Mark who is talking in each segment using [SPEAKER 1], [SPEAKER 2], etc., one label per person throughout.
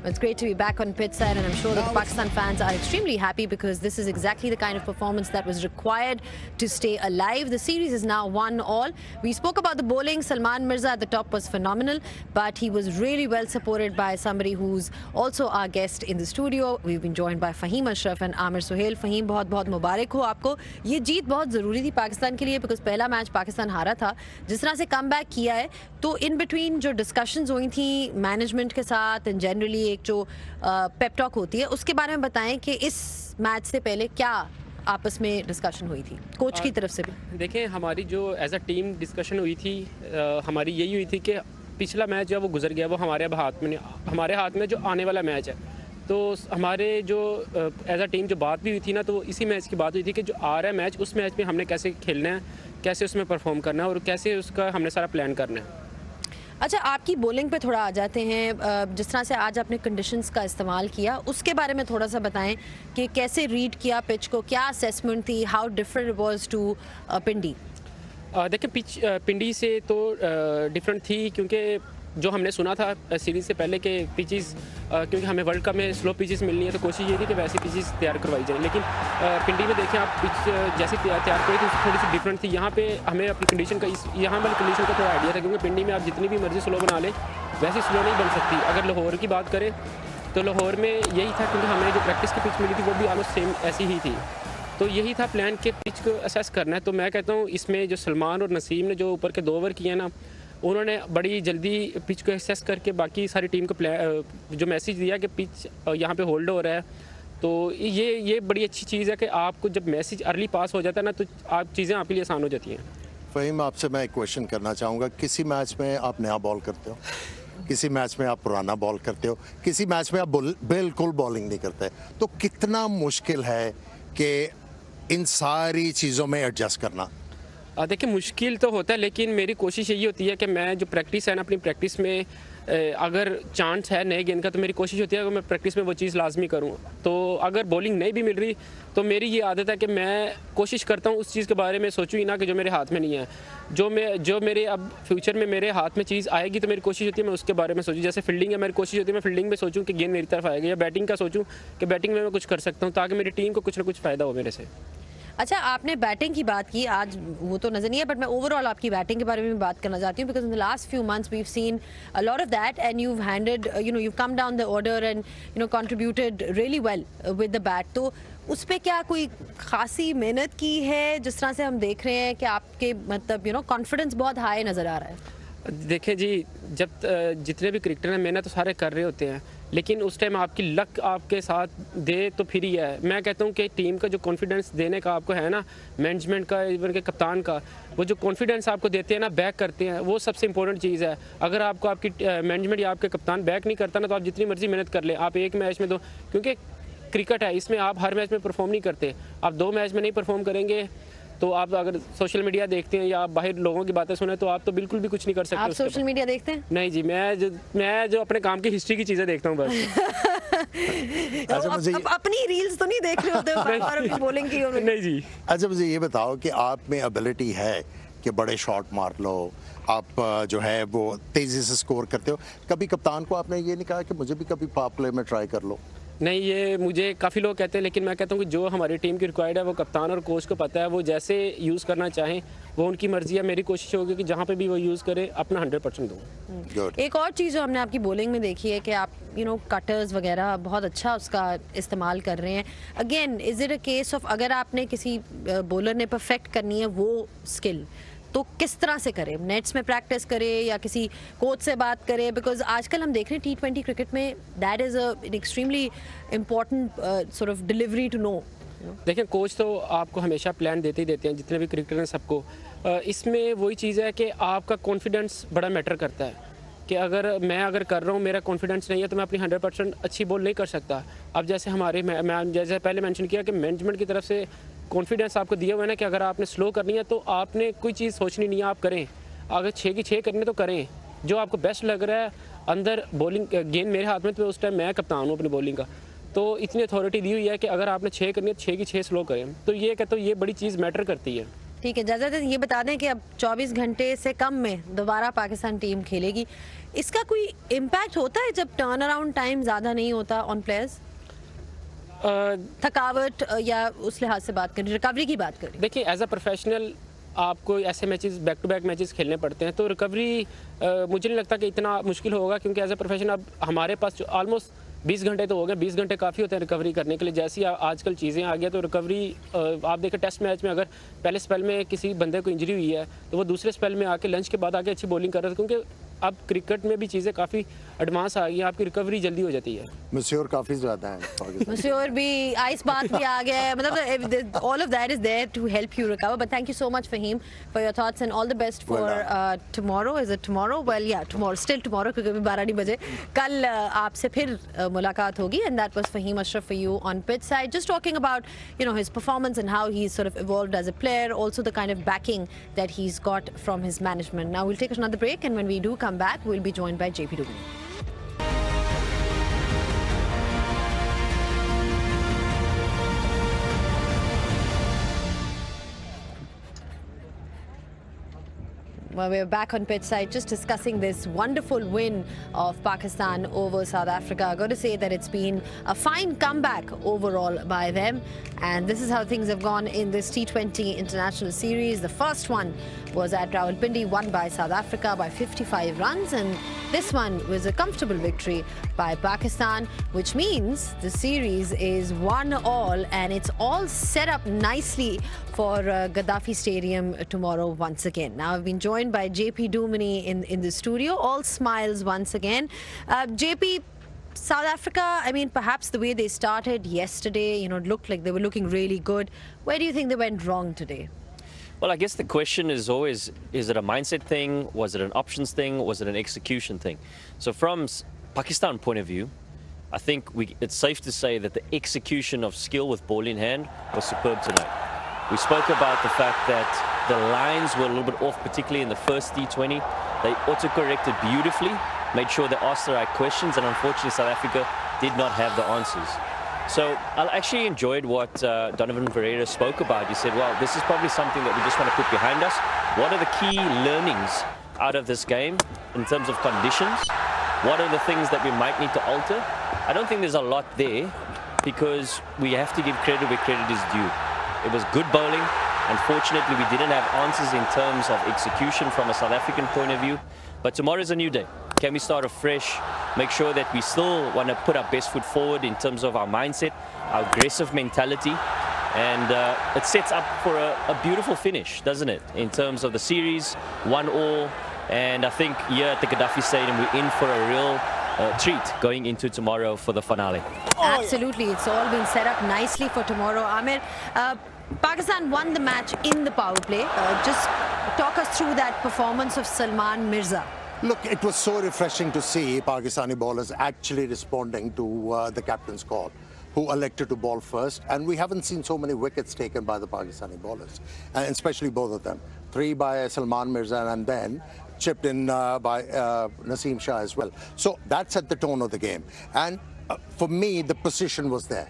[SPEAKER 1] It's great to be back on pitch side, and I'm sure that the Pakistan fans are extremely happy because this is exactly the kind of performance that was required to stay alive. The series is now 1-1. We spoke about the bowling. Salman Mirza at the top was phenomenal, but he was really well supported by somebody who's also our guest in the studio. We've been joined by Fahim Ashraf and Amir Suhail. Fahim, बहुत बहुत मुबारक हो आपको. ये जीत बहुत ज़रूरी थी पाकिस्तान के लिए, बिकॉज पहला मैच पाकिस्तान हारा था. जिस तरह से कम बैक किया है, तो इन बिटवीन जो डिस्कशंस हुई थी मैनेजमेंट के साथ एंड जनरली एक जो पेप टॉक होती है, उसके बारे में बताएं कि इस मैच से पहले क्या आपस में डिस्कशन हुई थी कोच की तरफ से भी.
[SPEAKER 2] देखें, हमारी जो एज अ टीम डिस्कशन हुई थी, हमारी यही हुई थी कि पिछला मैच जो वो गुजर गया, वो हमारे हाथ में जो आने वाला मैच है. तो हमारे जो एज अ टीम जो बात भी हुई थी ना, तो इसी मैच की बात हुई थी कि जो आ रहा है मैच, उस मैच में हमने कैसे खेलना है, कैसे उसमें परफॉर्म करना है और कैसे उसका हमने सारा प्लान करना है.
[SPEAKER 1] अच्छा, आपकी बॉलिंग पे थोड़ा आ जाते हैं. जिस तरह से आज आपने कंडीशंस का इस्तेमाल किया, उसके बारे में थोड़ा सा बताएं कि कैसे रीड किया पिच को, क्या असेसमेंट थी, हाउ डिफरेंट वाज टू पिंडी.
[SPEAKER 2] देखिए, पिच पिंडी से तो डिफरेंट थी, क्योंकि जो हमने सुना था सीरीज़ से पहले कि पिचेस, क्योंकि हमें वर्ल्ड कप में स्लो पिचेस मिलनी है, तो कोशिश ये थी कि वैसी पिचेस तैयार करवाई जाए. लेकिन पिंडी में देखें आप, पिच जैसी तैयार करी थी थोड़ी सी डिफरेंट थी. यहाँ पे हमें अपनी कंडीशन का यहाँ वाली कंडीशन का थोड़ा आइडिया था, क्योंकि पिंडी में आप जितनी भी मर्जी स्लो बना लें, वैसी स्लो नहीं बन सकती. अगर लाहौर की बात करें तो लाहौर में यही था, क्योंकि हमें जो प्रैक्टिस की पिच मिली थी वो भी ऑलमोस्ट सेम ऐसी ही थी. तो यही था प्लान के पिच को असेस करना है. तो मैं कहता हूँ इसमें जो सलमान और नसीम ने जो ऊपर के 2 ओवर किए ना, उन्होंने बड़ी जल्दी पिच को एक्सेस करके बाकी सारी टीम को जो मैसेज दिया कि पिच यहाँ पे होल्ड हो रहा है. तो ये बड़ी अच्छी चीज़ है कि आपको जब मैसेज अर्ली पास हो जाता है ना, तो आप चीज़ें आपके लिए आसान हो जाती हैं.
[SPEAKER 3] फ़हीम, आपसे मैं एक क्वेश्चन करना चाहूँगा. किसी मैच में आप नया बॉल करते हो, किसी मैच में आप पुराना बॉल करते हो, किसी मैच में आप बिल्कुल बॉलिंग नहीं करते. तो कितना मुश्किल है कि इन सारी चीज़ों में एडजस्ट करना.
[SPEAKER 2] देखिए, मुश्किल तो होता है, लेकिन मेरी कोशिश यही होती है कि मैं जो प्रैक्टिस है ना, अपनी प्रैक्टिस में अगर चांस है नए गेंद का, तो मेरी कोशिश होती है कि मैं प्रैक्टिस में वो चीज़ लाजमी करूं. तो अगर बॉलिंग नहीं भी मिल रही, तो मेरी ये आदत है कि मैं कोशिश करता हूं उस चीज़ के बारे में सोचूं ही ना कि जो मेरे हाथ में नहीं है. जो मेरे अब फ्यूचर में मेरे हाथ में चीज़ आएगी, तो मेरी कोशिश होती है मैं उसके बारे में सोचूं. जैसे फील्डिंग है, मेरी कोशिश होती है मैं फील्डिंग में सोचूं कि गेंद मेरी तरफ आएगी, या बैटिंग का सोचूं कि बैटिंग में मैं कुछ कर सकता हूँ, ताकि मेरी टीम को कुछ ना कुछ फ़ायदा हो मेरे से.
[SPEAKER 1] अच्छा, आपने बैटिंग की बात की, आज वो तो नजर नहीं है, बट मैं ओवरऑल आपकी बैटिंग के बारे में बात करना चाहती हूँ, because in the last few months we have seen a lot of that and you handed you've come down the order and contributed really well with the bat. तो उस पर क्या कोई खासी मेहनत की है? जिस तरह से हम देख रहे हैं कि आपके मतलब कॉन्फिडेंस बहुत हाई नज़र आ रहा है.
[SPEAKER 2] देखें जी, जब जितने भी क्रिकेटर हैं, मेहनत तो सारे कर रहे होते हैं, लेकिन उस टाइम आपकी लक आपके साथ दे तो फिर ही है. मैं कहता हूँ कि टीम का जो कॉन्फिडेंस देने का आपको है ना, मैनेजमेंट का, इवन के कप्तान का, वो जो कॉन्फिडेंस आपको देते हैं ना, बैक करते हैं, वो सबसे इंपॉर्टेंट चीज़ है. अगर आपको आपकी मैनेजमेंट या आपके कप्तान बैक नहीं करता ना, तो आप जितनी मर्जी मेहनत कर ले, आप एक मैच में क्योंकि क्रिकेट है, इसमें आप हर मैच में परफॉर्म नहीं करते. आप 2 मैच में नहीं परफॉर्म करेंगे, तो आप अगर सोशल मीडिया देखते हैं या आप बाहर लोगों की बातें सुने, तो आप तो बिल्कुल भी कुछ नहीं कर सकते.
[SPEAKER 1] आप सोशल मीडिया देखते हैं?
[SPEAKER 2] नहीं जी, मैं जो अपने काम की हिस्ट्री की चीज़ें देखता हूँ बस.
[SPEAKER 1] अपनी रील्स तो नहीं देख रहे होते हो बॉलिंग की?
[SPEAKER 2] नहीं जी.
[SPEAKER 3] अच्छा, मुझे ये बताओ कि आप में एबिलिटी है कि बड़े शॉट मार लो, आप जो है वो तेज़ी से स्कोर करते हो. कभी कप्तान को आपने ये नहीं कहा कि मुझे भी कभी पावर प्ले में ट्राई कर लो?
[SPEAKER 2] नहीं, ये मुझे काफ़ी लोग कहते हैं, लेकिन मैं कहता हूँ कि जो हमारी टीम की रिक्वायर्ड है वो कप्तान और कोच को पता है. वो जैसे यूज़ करना चाहें वो उनकी मर्जी है. मेरी कोशिश होगी कि जहाँ पे भी वो यूज़ करें, अपना 100% दूँ.
[SPEAKER 1] एक और चीज़ जो हमने आपकी बॉलिंग में देखी है कि आप कटर्स वगैरह बहुत अच्छा उसका इस्तेमाल कर रहे हैं. Again, is it a case of अगर आपने किसी बॉलर ने परफेक्ट करनी है वो स्किल, तो किस तरह से करें? नेट्स में प्रैक्टिस करें या किसी कोच से बात करें? बिकॉज आजकल हम देख रहे हैं T20 क्रिकेट में that is an extremely important sort of delivery to know.
[SPEAKER 2] देखिए, कोच तो आपको हमेशा प्लान देते ही देते हैं, जितने भी क्रिकेटर हैं सबको. इसमें वही चीज़ है कि आपका कॉन्फिडेंस बड़ा मैटर करता है. कि अगर कर रहा हूँ, मेरा कॉन्फिडेंस नहीं है, तो मैं अपनी 100% अच्छी बॉल नहीं कर सकता. अब जैसे हमारे मैं जैसे पहले मेंशन किया कि मैनेजमेंट की तरफ से कॉन्फिडेंस आपको दिया हुआ है ना, कि अगर आपने स्लो करनी है तो आपने कोई चीज़ सोचनी नहीं है, आप करें. अगर 6 की 6 करनी है तो करें, जो आपको बेस्ट लग रहा है. अंदर बॉलिंग गेंद मेरे हाथ में, तो उस टाइम मैं कप्तान हूँ अपनी बॉलिंग का, तो इतनी अथॉरिटी दी हुई है कि अगर आपने 6 करनी है तो 6 की 6 स्लो करें. तो ये कहता हूँ ये बड़ी चीज़ मैटर करती है.
[SPEAKER 1] ठीक है, इजाज़त है, ये बता दें कि अब 24 घंटे से कम में दोबारा पाकिस्तान टीम खेलेगी। इसका कोई इम्पैक्ट होता है जब टर्न अराउंड टाइम ज़्यादा नहीं होता ऑन प्लेयर्स? थकावट या उस लिहाज से बात करें, रिकवरी की बात करें?
[SPEAKER 2] देखिए, एज अ प्रोफेशनल आपको ऐसे matches back to back matches खेलने पड़ते हैं, तो रिकवरी मुझे नहीं लगता कि इतना मुश्किल होगा, क्योंकि एज अ प्रोफेशनल अब हमारे पास ऑलमोस्ट 20 घंटे तो हो गए। 20 घंटे काफ़ी होते हैं रिकवरी करने के लिए। जैसी आजकल चीज़ें आ गई, तो रिकवरी आप देखें टेस्ट मैच में अगर पहले स्पेल में किसी बंदे को इंजरी हुई है तो वो दूसरे स्पेल में आके लंच के बाद आके अच्छी बॉलिंग कर रहा था, क्योंकि अब क्रिकेट में भी चीज़ें काफ़ी एडवांस आ गई हैं, आपकी रिकवरी जल्दी हो जाती है।
[SPEAKER 3] मश्हूर काफ़ी ज़्यादा है,
[SPEAKER 1] मश्हूर भी, आइस बात भी आ गया है, मतलब all of that is there to help you recover. But thank you so much, Fahim, for your thoughts and all the best for tomorrow. Is it tomorrow? Well, yeah, tomorrow. Still tomorrow, क्योंकि अभी 12 नहीं बजे। कल आपसे फिर मुलाकात होगी, and that was Fahim Ashraf for you on pitch side. Just talking about, you know, his performance and how he's sort of evolved as a player, also the kind of backing that he's got from his management. Now we'll take another break, and when we do come back, we'll be joined by JP Duggan. Well, we're back on pitch side, just discussing this wonderful win of Pakistan over South Africa. I've got to say that it's been a fine comeback overall by them. And this is how things have gone in this T20 international series. The first one was at Rawalpindi, won by South Africa by 55 runs. And this one was a comfortable victory by Pakistan, which means the series is 1-1, and it's all set up nicely for Gaddafi Stadium tomorrow once again. Now, I've been joined by JP Dumini in the studio. All smiles once again. JP, South Africa, I mean, perhaps the way they started yesterday, you know, it looked like they were looking really good. Where do you think they went wrong today?
[SPEAKER 4] Well, I guess the question is always, is it a mindset thing? Was it an options thing? Was it an execution thing? So from Pakistan point of view, I think it's safe to say that the execution of skill with ball in hand was superb tonight. We spoke about the fact that the lines were a little bit off, particularly in the first T20. They auto-corrected beautifully, made sure they asked the right questions, and unfortunately South Africa did not have the answers. So I actually enjoyed what Donovan Ferreira spoke about. He said, well, this is probably something that we just want to put behind us. What are the key learnings out of this game in terms of conditions? What are the things that we might need to alter? I don't think there's a lot there, because we have to give credit where credit is due. It was good bowling. Unfortunately, we didn't have answers in terms of execution from a South African point of view. But tomorrow's a new day. Can we start afresh? Make sure that we still want to put our best foot forward in terms of our mindset, our aggressive mentality. And it sets up for a beautiful finish, doesn't it? In terms of the series, 1-1. And I think here at the Gaddafi Stadium, we're in for a real treat going into tomorrow for the finale.
[SPEAKER 1] Absolutely. It's all been set up nicely for tomorrow. Amir, Pakistan won the match in the power play. Just talk us through that performance of Salman Mirza.
[SPEAKER 3] Look, it was so refreshing to see Pakistani bowlers actually responding to the captain's call, who elected to bowl first. And we haven't seen so many wickets taken by the Pakistani bowlers, and especially both of them. 3 by Salman Mirza and then chipped in by Naseem Shah as well. So that set the tone of the game. And for me, the position was there.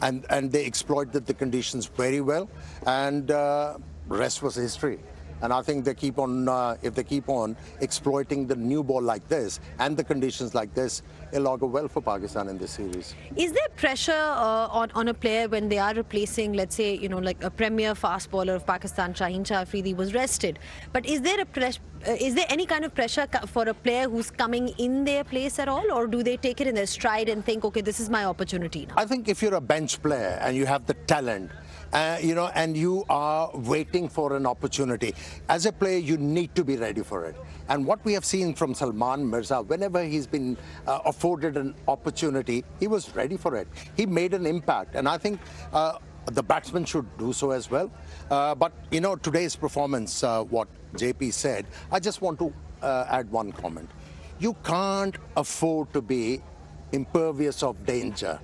[SPEAKER 3] And they exploited the conditions very well. And rest was history. And I think they keep on, if they keep on exploiting the new ball like this and the conditions like this, it'll augur well for Pakistan in this series.
[SPEAKER 1] Is there pressure on a player when they are replacing, let's say, you know, like a premier fast bowler of Pakistan, Shaheen Shah Afridi was rested? But is there any kind of pressure for a player who's coming in their place at all, or do they take it in their stride and think, okay, this is my opportunity now?
[SPEAKER 3] I think if you're a bench player and you have the talent, you know, and you are waiting for an opportunity, as a player, you need to be ready for it. And what we have seen from Salman Mirza, whenever he's been afforded an opportunity, he was ready for it. He made an impact, and I think the batsmen should do so as well. But, you know, today's performance, what JP said, I just want to add one comment. You can't afford to be impervious of danger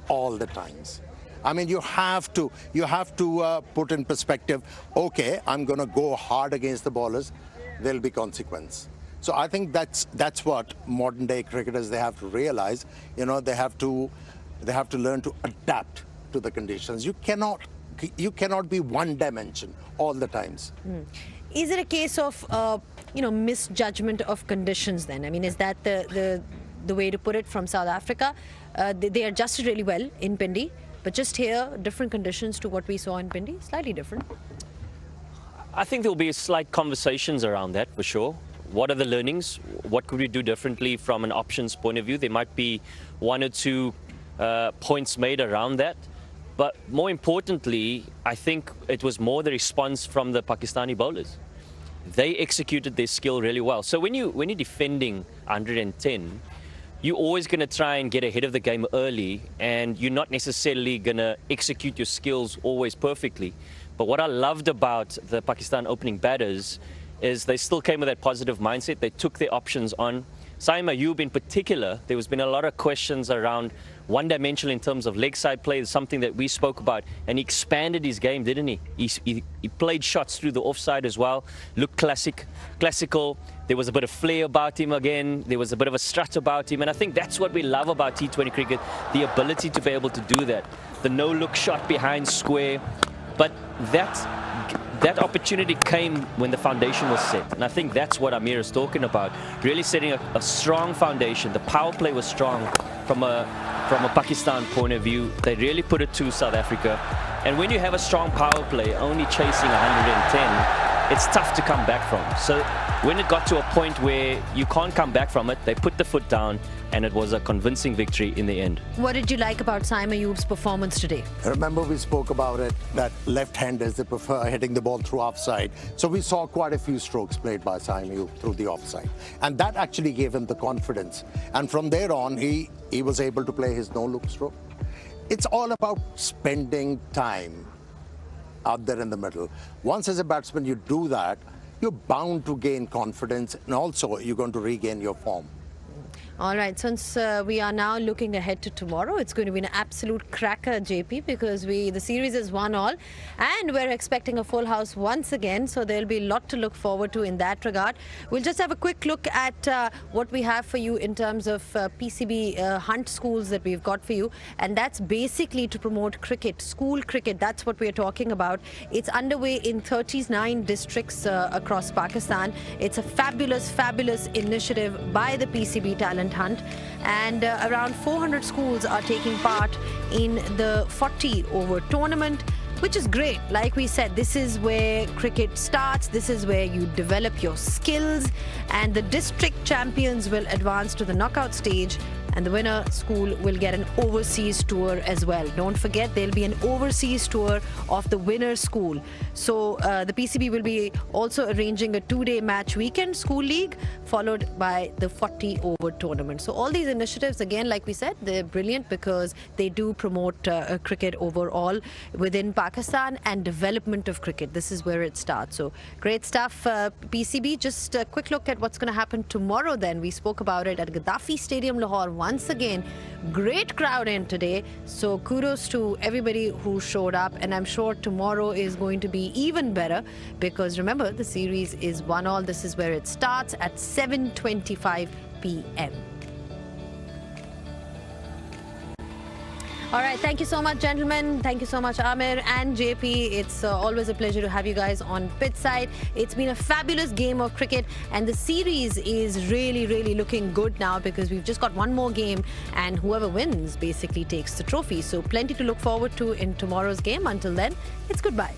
[SPEAKER 3] all the times. I mean, you have to put in perspective, okay, I'm going to go hard against the bowlers, there'll be consequence. So I think that's what modern day cricketers, they have to realize, you know, they have to learn to adapt to the conditions. You cannot You cannot be one dimension all the times.
[SPEAKER 1] Is it a case of misjudgment of conditions then? I mean, is that the way to put it from South Africa? They adjusted really well in Pindi, but just here, different conditions to what we saw in Pindi, slightly different.
[SPEAKER 4] I think there'll be slight conversations around that for sure. What are the learnings? What could we do differently from an options point of view? There might be one or two points made around that. But more importantly, I think it was more the response from the Pakistani bowlers. They executed their skill really well. So when you're defending 110, you're always going to try and get ahead of the game early, and you're not necessarily going to execute your skills always perfectly. But what I loved about the Pakistan opening batters is they still came with that positive mindset. They took their options on. Saim Ayub in particular, there has been a lot of questions around one-dimensional in terms of leg side play, something that we spoke about, and he expanded his game, didn't he? He played shots through the offside as well, looked classical. There was a bit of flair about him again. There was a bit of a strut about him, and I think that's what we love about T20 cricket, the ability to be able to do that. The no-look shot behind square, but that opportunity came when the foundation was set, and I think that's what Amir is talking about, really setting a strong foundation. The power play was strong from a Pakistan point of view. They really put it to South Africa, and when you have a strong power play only chasing 110, it's tough to come back from. So when it got to a point where you can't come back from it, they put the foot down, and it was a convincing victory in the end.
[SPEAKER 1] What did you like about Saim Ayub's performance today?
[SPEAKER 3] Remember, we spoke about it, that left-handers, they prefer hitting the ball through offside. So we saw quite a few strokes played by Saim Ayub through the offside. And that actually gave him the confidence. And from there on, he was able to play his no-look stroke. It's all about spending time out there in the middle. Once as a batsman you do that, you're bound to gain confidence, and also you're going to regain your form.
[SPEAKER 1] All right, since we are now looking ahead to tomorrow, it's going to be an absolute cracker, JP, because the series is 1-1, and we're expecting a full house once again, so there'll be a lot to look forward to in that regard. We'll just have a quick look at what we have for you in terms of PCB hunt schools that we've got for you, and that's basically to promote cricket, school cricket. That's what we're talking about. It's underway in 39 districts across Pakistan. It's a fabulous, fabulous initiative by the PCB Talent Hunt, and around 400 schools are taking part in the 40-over tournament, which is great. Like we said, this is where cricket starts, this is where you develop your skills, and the district champions will advance to the knockout stage, and the winner school will get an overseas tour as well. Don't forget, there'll be an overseas tour of the winner school. So the PCB will be also arranging a 2-day match weekend school league, followed by the 40-over tournament. So all these initiatives, again, like we said, they're brilliant because they do promote cricket overall within Pakistan and development of cricket. This is where it starts. So great stuff, PCB. Just a quick look at what's going to happen tomorrow then. We spoke about it at Gaddafi Stadium, Lahore. Once again, great crowd in today, so kudos to everybody who showed up, and I'm sure tomorrow is going to be even better because remember, the series is 1-1. This is where it starts at 7:25 p.m. All right, thank you so much, gentlemen. Thank you so much, Amir and JP. It's always a pleasure to have you guys on pitch side. It's been a fabulous game of cricket, and the series is really, really looking good now because we've just got one more game, and whoever wins basically takes the trophy. So plenty to look forward to in tomorrow's game. Until then, it's goodbye.